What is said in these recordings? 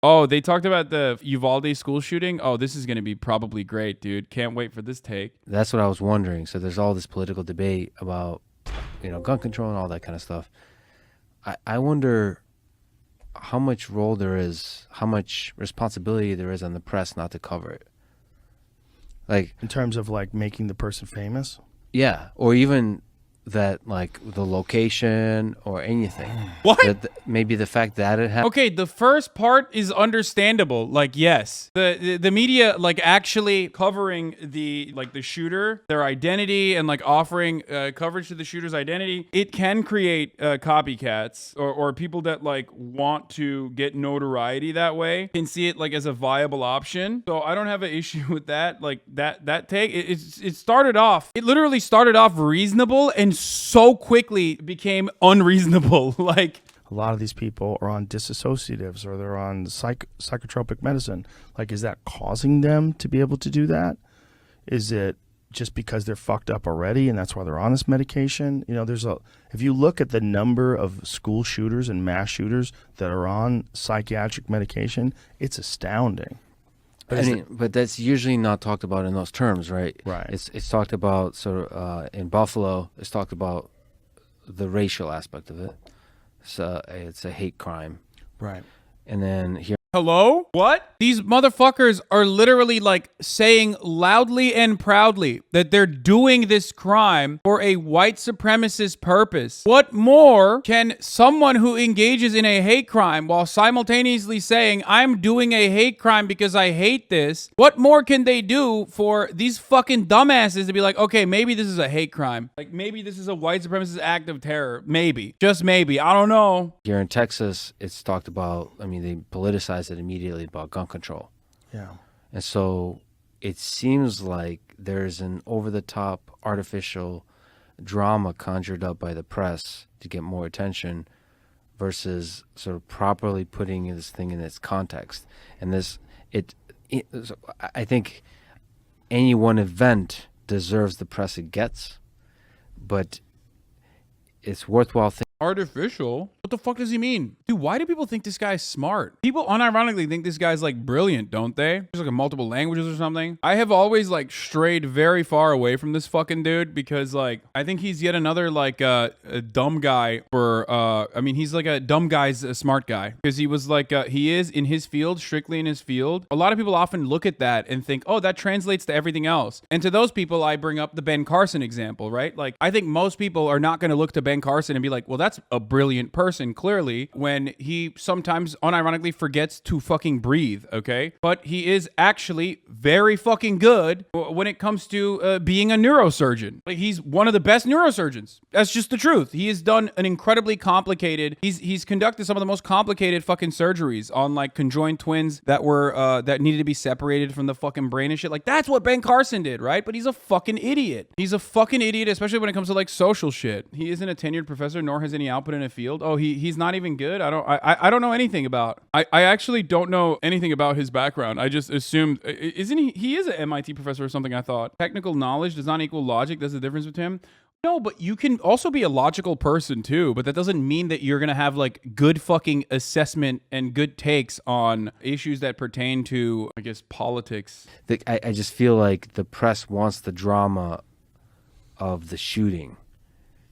Oh, they talked about the Uvalde school shooting. Oh, this is going to be probably great, dude. Can't wait for this take. That's what I was wondering. So there's all this political debate about, gun control and all that kind of stuff. I wonder how much role there is, how much responsibility there is on the press not to cover it. Like, in terms of like making the person famous? Yeah, or even that, like, the location or anything. What? Maybe the fact that it happened. Okay, the first part is understandable. Like, yes, the media, like, actually covering the shooter, their identity, and like offering coverage to the shooter's identity, it can create copycats or people that like want to get notoriety that way can see it like as a viable option. So I don't have an issue with that. Like that take it started off. It literally started off reasonable and so quickly became unreasonable. Like, a lot of these people are on disassociatives or they're on psychotropic medicine. Like, is that causing them to be able to do that? Is it just because they're fucked up already and that's why they're on this medication? If you look at the number of school shooters and mass shooters that are on psychiatric medication, it's astounding. But that's usually not talked about in those terms, right? Right. It's talked about in Buffalo. It's talked about the racial aspect of it. So it's a hate crime, right? And then here. Hello? What? These motherfuckers are literally like saying loudly and proudly that they're doing this crime for a white supremacist purpose. What more can someone who engages in a hate crime while simultaneously saying, I'm doing a hate crime because I hate this, what more can they do for these fucking dumbasses to be like, okay, maybe this is a hate crime. Like, maybe this is a white supremacist act of terror. Maybe. Just maybe. I don't know. Here in Texas, it's talked about, they politicize it immediately about gun control. Yeah. And so it seems like there's an over-the-top artificial drama conjured up by the press to get more attention versus sort of properly putting this thing in its context. And I think any one event deserves the press it gets, but it's worthwhile thinking. Artificial? What the fuck does he mean? Dude, why do people think this guy's smart? People unironically think this guy's like brilliant, don't they? There's like multiple languages or something. I have always like strayed very far away from this fucking dude because like I think he's yet another like a dumb guy for he's like a dumb guy's a smart guy because he was like he is in his field, strictly in his field. A lot of people often look at that and think, oh, that translates to everything else. And to those people, I bring up the Ben Carson example, right? Like I think most people are not going to look to Ben Carson and be like, well, that's a brilliant person, clearly, when he sometimes unironically forgets to fucking breathe, okay? But he is actually very fucking good when it comes to being a neurosurgeon. Like, he's one of the best neurosurgeons. That's just the truth. He has done an incredibly complicated, he's conducted some of the most complicated fucking surgeries on like conjoined twins that were, that needed to be separated from the fucking brain and shit. Like, that's what Ben Carson did, right? But he's a fucking idiot. He's a fucking idiot, especially when it comes to like social shit. He isn't a tenured professor, nor has any output in a field. Oh, he's not even good. I don't know anything about. I actually don't know anything about his background. I just assumed, isn't he is an MIT professor or something, I thought. Technical knowledge does not equal logic. That's the difference with him. No, but you can also be a logical person too, but that doesn't mean that you're going to have like good fucking assessment and good takes on issues that pertain to, I guess, politics. I just feel like the press wants the drama of the shooting.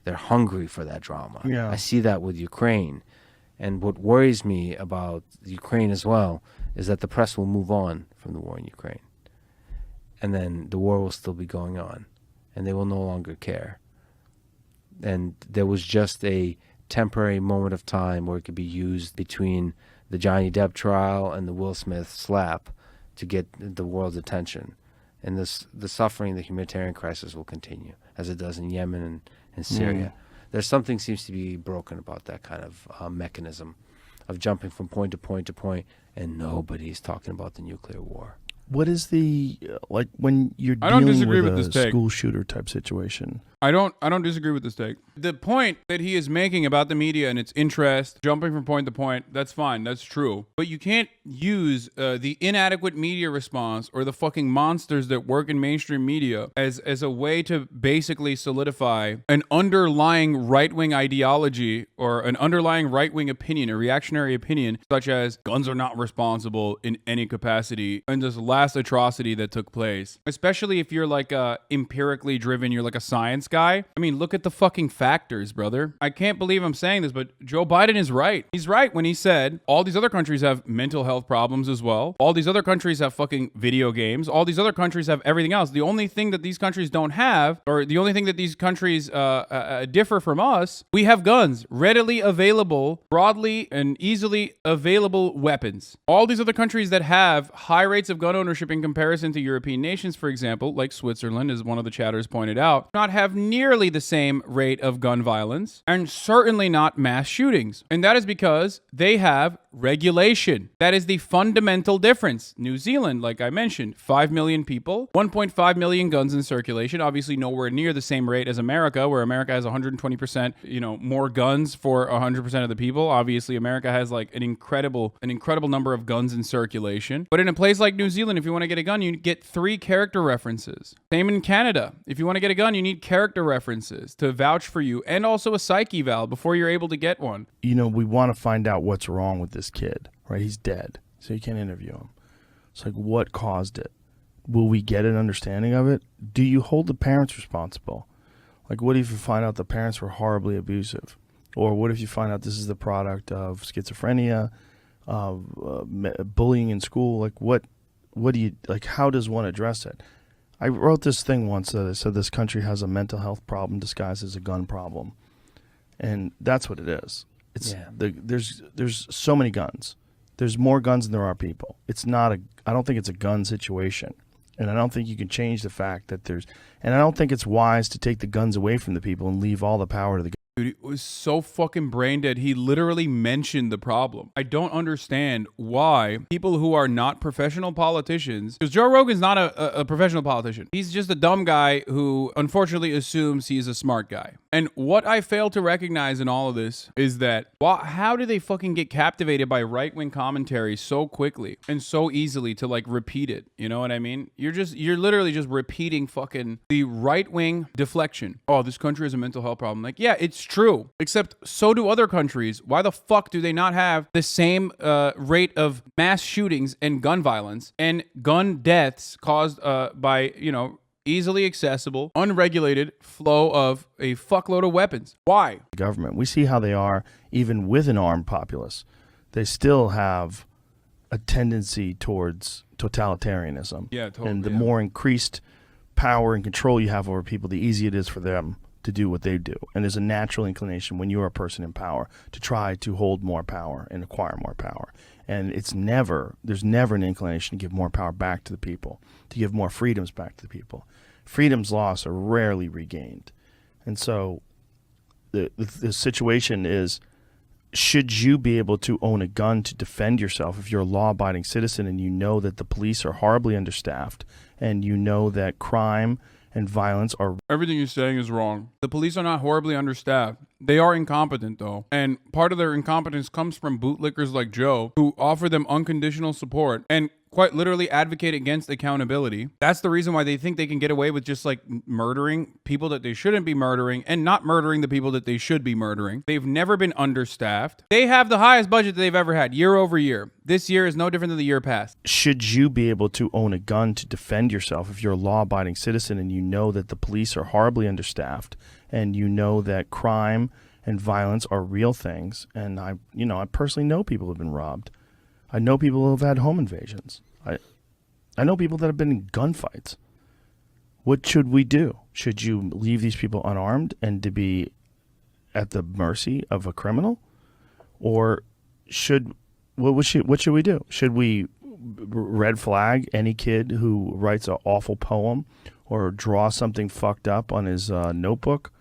They're hungry for that drama. Yeah. I see that with Ukraine. And what worries me about Ukraine as well is that the press will move on from the war in Ukraine. And then the war will still be going on. And they will no longer care. And there was just a temporary moment of time where it could be used between the Johnny Depp trial and the Will Smith slap to get the world's attention. And the suffering, the humanitarian crisis will continue, as it does in Yemen and Syria. There's something seems to be broken about that kind of mechanism of jumping from point to point to point, and nobody's talking about the nuclear war. What is the, like, when you're I don't dealing disagree with with a this take. school shooter type situation? I don't disagree with this take. The point that he is making about the media and its interest, jumping from point to point, that's fine. That's true. But you can't use the inadequate media response or the fucking monsters that work in mainstream media as a way to basically solidify an underlying right-wing ideology or an underlying right-wing opinion, a reactionary opinion, such as guns are not responsible in any capacity in this last atrocity that took place. Especially if you're like empirically driven, you're like a science guy. I mean, look at the fucking factors, brother. I can't believe I'm saying this, but Joe Biden is right. He's right when he said all these other countries have mental health problems as well. All these other countries have fucking video games. All these other countries have everything else. The only thing that these countries don't have, or the only thing that these countries differ from us, we have guns, readily available, broadly and easily available weapons. All these other countries that have high rates of gun ownership in comparison to European nations, for example, like Switzerland, as one of the chatters pointed out, not have nearly the same rate of gun violence and certainly not mass shootings. And that is because they have regulation. That is the fundamental difference. New Zealand, like I mentioned, 5 million people, 1.5 million guns in circulation, obviously nowhere near the same rate as America, where America has 120%, more guns for 100% of the people. Obviously, America has like an incredible number of guns in circulation. But in a place like New Zealand, if you want to get a gun, you get 3 character references. Same in Canada. If you want to get a gun, you need character references to vouch for you and also a psych eval before you're able to get one. We want to find out what's wrong with this kid, right? He's dead, so you can't interview him. It's like, what caused it? Will we get an understanding of it? Do you hold the parents responsible? Like, what if you find out the parents were horribly abusive? Or what if you find out this is the product of schizophrenia, bullying in school? Like, what do you, like, how does one address it? I wrote this thing once that I said this country has a mental health problem disguised as a gun problem. And that's what it is. There's so many guns. There's more guns than there are people. I don't think it's a gun situation. And I don't think you can change the fact that and I don't think it's wise to take the guns away from the people and leave all the power to the Dude, it was so fucking brain dead. He literally mentioned the problem. I don't understand why people who are not professional politicians, because Joe Rogan's not a professional politician. He's just a dumb guy who unfortunately assumes he's a smart guy. And what I fail to recognize in all of this is that, how do they fucking get captivated by right-wing commentary so quickly and so easily to like repeat it? You know what I mean? You're literally just repeating fucking the right-wing deflection. Oh, this country has a mental health problem. Like, yeah, it's true, except so do other countries. Why the fuck do they not have the same rate of mass shootings and gun violence and gun deaths caused by, easily accessible, unregulated flow of a fuckload of weapons? Why? Government. We see how they are even with an armed populace. They still have a tendency towards totalitarianism. Yeah, totally. And the more increased power and control you have over people, the easier it is for them to do what they do. And there's a natural inclination when you're a person in power to try to hold more power and acquire more power. And there's never an inclination to give more power back to the people, to give more freedoms back to the people. Freedoms lost are rarely regained. And so the situation is, should you be able to own a gun to defend yourself if you're a law-abiding citizen and you know that the police are horribly understaffed and you know that crime and violence are... Everything you're saying is wrong. The police are not horribly understaffed. They are incompetent, though. And part of their incompetence comes from bootlickers like Joe, who offer them unconditional support and quite literally advocate against accountability. That's the reason why they think they can get away with just like murdering people that they shouldn't be murdering and not murdering the people that they should be murdering. They've never been understaffed. They have the highest budget they've ever had year over year. This year is no different than the year past. Should you be able to own a gun to defend yourself if you're a law-abiding citizen and you know that the police are horribly understaffed and you know that crime and violence are real things? And I personally know people who have been robbed. I know people who have had home invasions. I know people that have been in gunfights. What should we do? Should you leave these people unarmed and to be at the mercy of a criminal? Or what should we do? Should we red flag any kid who writes an awful poem or draw something fucked up on his notebook?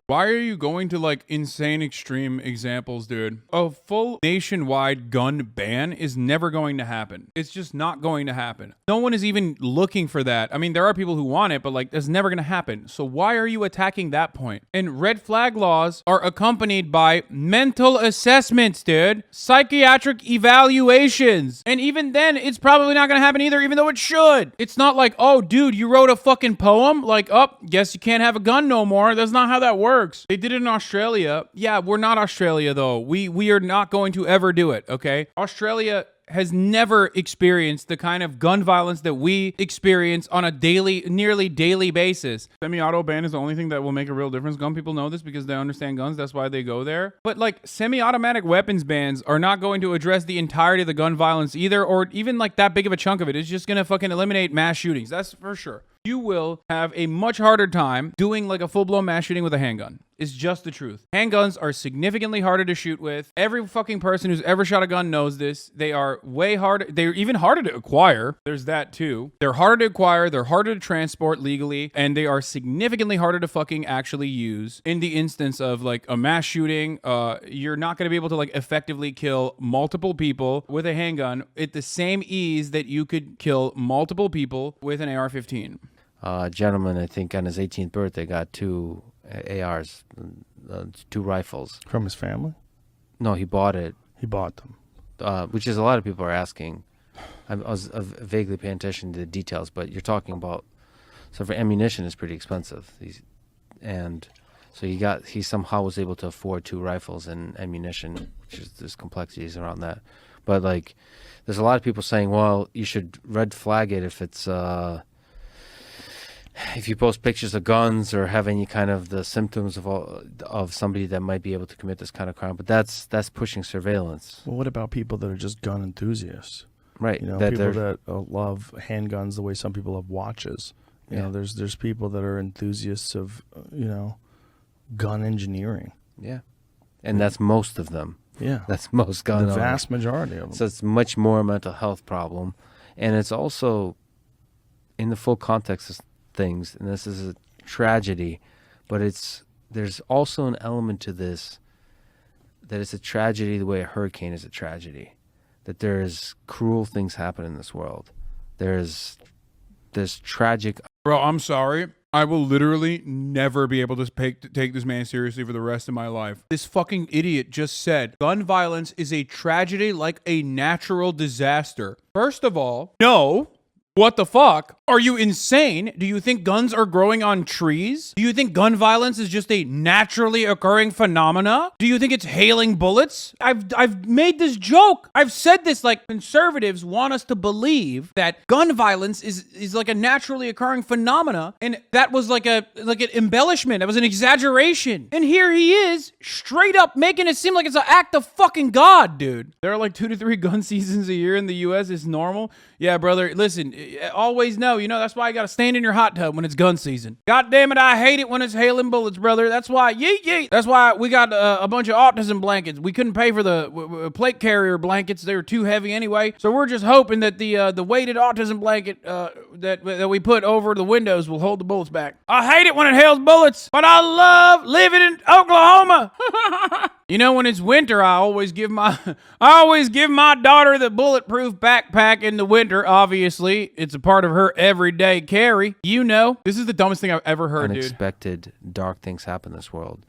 Why are you going to like insane extreme examples, dude? A full nationwide gun ban is never going to happen. It's just not going to happen. No one is even looking for that. I mean, there are people who want it, but like that's never going to happen. So why are you attacking that point? And red flag laws are accompanied by mental assessments, dude. Psychiatric evaluations. And even then, it's probably not going to happen either, even though it should. It's not like, oh, dude, you wrote a fucking poem? Like, oh, guess you can't have a gun no more. That's not how that works. They did it in Australia. Yeah, we're not Australia though. We are not going to ever do it, okay? Australia has never experienced the kind of gun violence that we experience on a nearly daily basis. Semi-auto ban is the only thing that will make a real difference. Gun people know this because they understand guns. That's why they go there. But like semi-automatic weapons bans are not going to address the entirety of the gun violence either, or even like that big of a chunk of it. It's just going to fucking eliminate mass shootings. That's for sure. You will have a much harder time doing like a full-blown mass shooting with a handgun. It's just the truth. Handguns are significantly harder to shoot with. Every fucking person who's ever shot a gun knows this. They are way harder. They're even harder to acquire. There's that too. They're harder to acquire. They're harder to transport legally. And they are significantly harder to fucking actually use. In the instance of like a mass shooting, you're not going to be able to like effectively kill multiple people with a handgun at the same ease that you could kill multiple people with an AR-15. Gentleman, I think on his 18th birthday, got 2 ARs, 2 rifles. From his family? No, he bought it. He bought them. Which is a lot of people are asking. I was vaguely paying attention to the details, but you're talking about, so for ammunition is pretty expensive. So he somehow was able to afford 2 rifles and ammunition, which is, there's complexities around that. But like, there's a lot of people saying, well, you should red flag it if it's, if you post pictures of guns or have any kind of the symptoms of somebody that might be able to commit this kind of crime, but that's pushing surveillance. Well, what about people that are just gun enthusiasts? Right. You know, people that love handguns the way some people love watches. You know, there's people that are enthusiasts of, gun engineering. Yeah. And that's most of them. Yeah. That's most gun owners. The vast majority of them. So it's much more a mental health problem. And it's also in the full context of things, and this is a tragedy, but there's also an element to this that it's a tragedy the way a hurricane is a tragedy, that there's cruel things happen in this world. There's tragic. Bro, I'm sorry. I will literally never be able to take this man seriously for the rest of my life. This fucking idiot just said gun violence is a tragedy like a natural disaster. First of all, no. What the fuck? Are you insane? Do you think guns are growing on trees? Do you think gun violence is just a naturally occurring phenomena? Do you think it's hailing bullets? I've made this joke. I've said this, like, conservatives want us to believe that gun violence is like a naturally occurring phenomena, and that was like an embellishment. That was an exaggeration. And here he is, straight up making it seem like it's an act of fucking God, dude. There are like 2 to 3 gun seasons a year in the US. It's normal. Yeah, brother, listen, always know, that's why you gotta stand in your hot tub when it's gun season. God damn it, I hate it when it's hailing bullets, brother. That's why, that's why we got a bunch of autism blankets. We couldn't pay for the plate carrier blankets. They were too heavy anyway. So we're just hoping that the weighted autism blanket that we put over the windows will hold the bullets back. I hate it when it hails bullets, but I love living in Oklahoma. When it's winter, I always give my daughter the bulletproof backpack in the winter. Obviously, it's a part of her everyday carry. This is the dumbest thing I've ever heard, Unexpected, dark things happen in this world.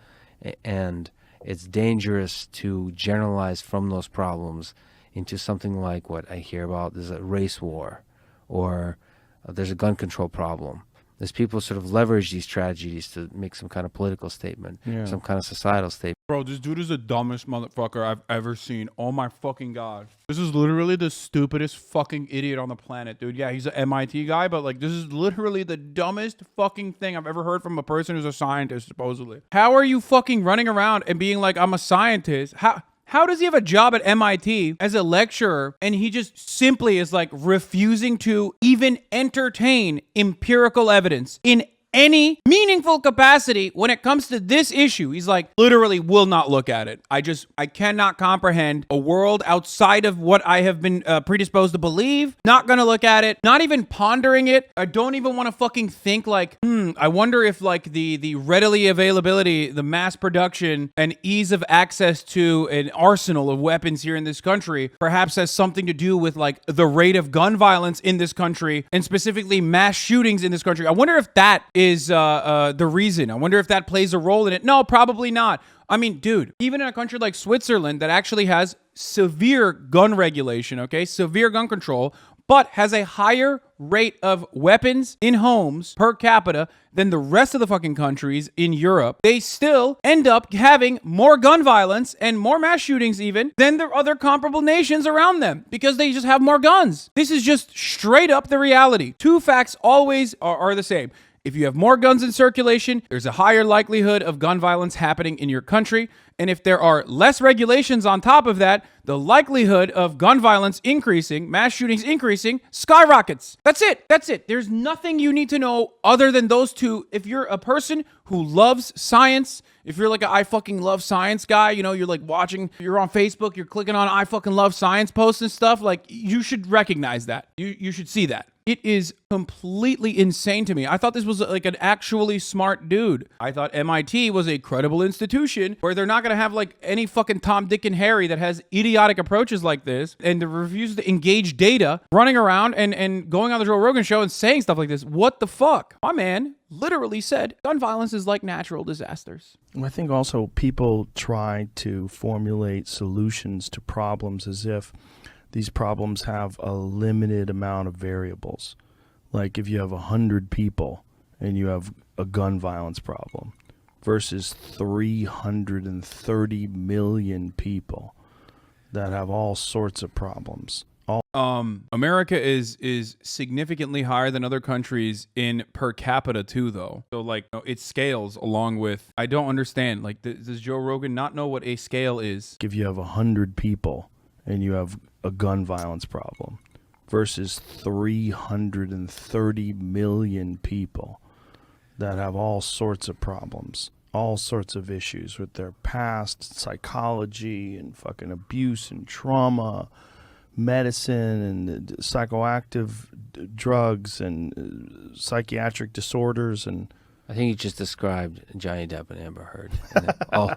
And it's dangerous to generalize from those problems into something like what I hear about. There's a race war, or there's a gun control problem. There's people sort of leverage these tragedies to make some kind of political statement, some kind of societal statement. Bro, this dude is the dumbest motherfucker I've ever seen. Oh my fucking God. This is literally the stupidest fucking idiot on the planet, dude. Yeah, he's an MIT guy, but like this is literally the dumbest fucking thing I've ever heard from a person who's a scientist, supposedly. How are you fucking running around and being like, I'm a scientist? How does he have a job at MIT as a lecturer and he just simply is like refusing to even entertain empirical evidence in any meaningful capacity when it comes to this issue. He's like, literally will not look at it. I cannot comprehend a world outside of what I have been predisposed to believe. Not gonna look at it, not even pondering it. I don't even want to fucking think like, I wonder if like the readily availability, the mass production and ease of access to an arsenal of weapons here in this country perhaps has something to do with like the rate of gun violence in this country and specifically mass shootings in this country. I wonder if that is the reason. I wonder if that plays a role in it. No, probably not. I mean, dude, even in a country like Switzerland that actually has severe gun regulation, okay, severe gun control, but has a higher rate of weapons in homes per capita than the rest of the fucking countries in Europe, they still end up having more gun violence and more mass shootings even than the other comparable nations around them because they just have more guns. This is just straight up the reality. Two facts always are the same. If you have more guns in circulation, there's a higher likelihood of gun violence happening in your country. And if there are less regulations on top of that, the likelihood of gun violence increasing, mass shootings increasing, skyrockets. That's it. That's it. There's nothing you need to know other than those two. If you're a person who loves science, if you're like a I fucking love science guy, you know, you're like watching, you're on Facebook, you're clicking on I fucking love science posts and stuff, like you should recognize that. You should see that. It is completely insane to me. I thought this was like an actually smart dude. I thought MIT was a credible institution where they're not going to have like any fucking Tom, Dick, and Harry that has idiotic approaches like this and refuses to engage data, running around and going on the Joe Rogan show and saying stuff like this. What the fuck? My man literally said gun violence is like natural disasters. I think also people try to formulate solutions to problems as if these problems have a limited amount of variables. Like if you have 100 people and you have a gun violence problem versus 330 million people that have all sorts of problems. America is significantly higher than other countries in per capita too, though. So like it scales along with, I don't understand. Like does Joe Rogan not know what a scale is? If you have 100 people and you have a gun violence problem versus 330 million people that have all sorts of problems, all sorts of issues with their past, psychology and fucking abuse and trauma, medicine and psychoactive drugs and psychiatric disorders. And I think you just described Johnny Depp and Amber Heard. all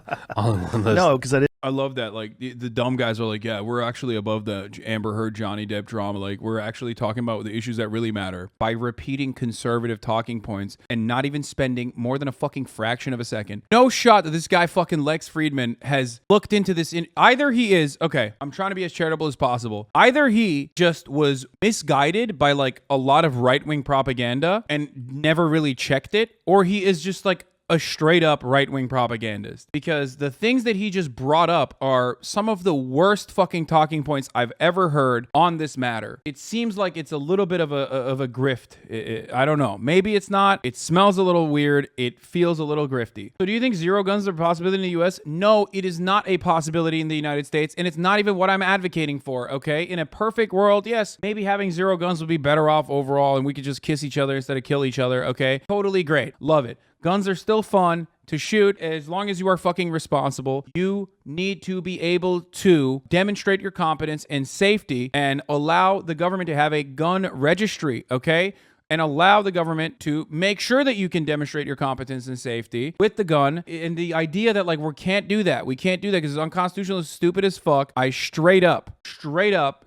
in one list. no, because I love that. Like the dumb guys are like, yeah, we're actually above the Amber Heard, Johnny Depp drama. Like we're actually talking about the issues that really matter by repeating conservative talking points and not even spending more than a fucking fraction of a second. No shot that this guy fucking Lex Fridman has looked into this. Either he is, okay, I'm trying to be as charitable as possible. Either he just was misguided by like a lot of right-wing propaganda and never really checked it, or he is just like a straight up right-wing propagandist, because the things that he just brought up are some of the worst fucking talking points I've ever heard on this matter. It seems like it's a little bit of a grift. I don't know. Maybe it's not. It smells a little weird. It feels a little grifty. So do you think zero guns are a possibility in the U.S.? No, it is not a possibility in the United States, and it's not even what I'm advocating for, okay? In a perfect world, yes, maybe having zero guns would be better off overall, and we could just kiss each other instead of kill each other, okay? Totally great. Love it. Guns are still fun to shoot as long as you are fucking responsible. You need to be able to demonstrate your competence and safety and allow the government to have a gun registry, okay? And allow the government to make sure that you can demonstrate your competence and safety with the gun. And the idea that like we can't do that because it's unconstitutional is stupid as fuck. I straight up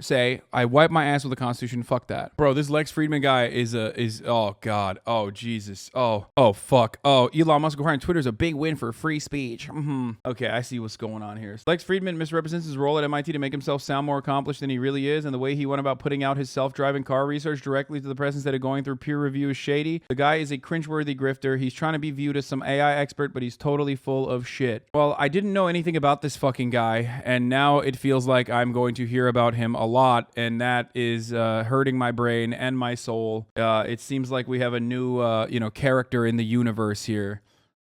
say I wipe my ass with the Constitution. Fuck that, bro. This Lex Fridman guy is oh god, oh Jesus, oh fuck, oh Elon Musk acquiring Twitter is a big win for free speech. Okay, I see what's going on here. Lex Fridman misrepresents his role at MIT to make himself sound more accomplished than he really is, and the way he went about putting out his self-driving car research directly to the press instead of going through peer review is shady. The guy is a cringeworthy grifter. He's trying to be viewed as some AI expert, but he's totally full of shit. Well, I didn't know anything about this fucking guy, and now it feels like I'm going to hear about him a lot, and that is hurting my brain and my soul. It seems like we have a new, character in the universe here.